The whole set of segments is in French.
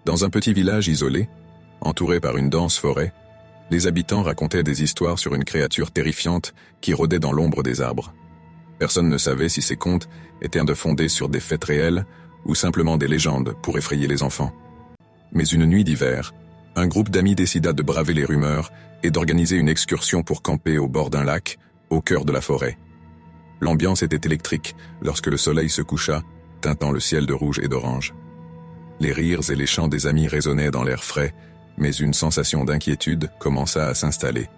Dans un petit village isolé, entouré par une dense forêt, les habitants racontaient des histoires sur une créature terrifiante qui rôdait dans l'ombre des arbres. Personne ne savait si ces contes étaient fondés sur des faits réels ou simplement des légendes pour effrayer les enfants. Mais une nuit d'hiver, un groupe d'amis décida de braver les rumeurs et d'organiser une excursion pour camper au bord d'un lac, au cœur de la forêt. L'ambiance était électrique lorsque le soleil se coucha, teintant le ciel de rouge et d'orange. Les rires et les chants des amis résonnaient dans l'air frais, mais une sensation d'inquiétude commença à s'installer.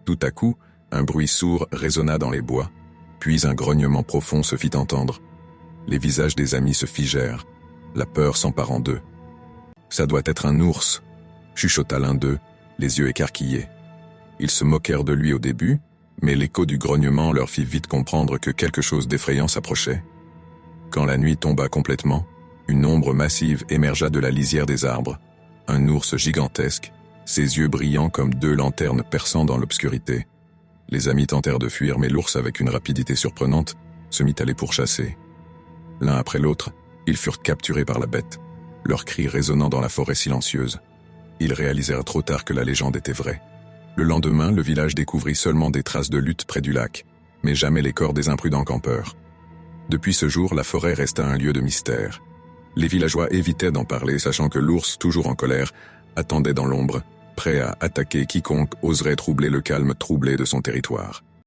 Tout à coup, un bruit sourd résonna dans les bois, puis un grognement profond se fit entendre. Les visages des amis se figèrent, la peur s'emparant d'eux. « Ça doit être un ours », chuchota l'un d'eux, les yeux écarquillés. Ils se moquèrent de lui au début, mais l'écho du grognement leur fit vite comprendre que quelque chose d'effrayant s'approchait. Quand la nuit tomba complètement, une ombre massive émergea de la lisière des arbres. Un ours gigantesque, ses yeux brillants comme deux lanternes perçant dans l'obscurité. Les amis tentèrent de fuir, mais l'ours, avec une rapidité surprenante, se mit à les pourchasser. L'un après l'autre, ils furent capturés par la bête, leurs cris résonnant dans la forêt silencieuse. Ils réalisèrent trop tard que la légende était vraie. Le lendemain, le village découvrit seulement des traces de lutte près du lac, mais jamais les corps des imprudents campeurs. Depuis ce jour, la forêt resta un lieu de mystère. Les villageois évitaient d'en parler, sachant que l'ours, toujours en colère, attendait dans l'ombre, prêt à attaquer quiconque oserait troubler le calme troublé de son territoire.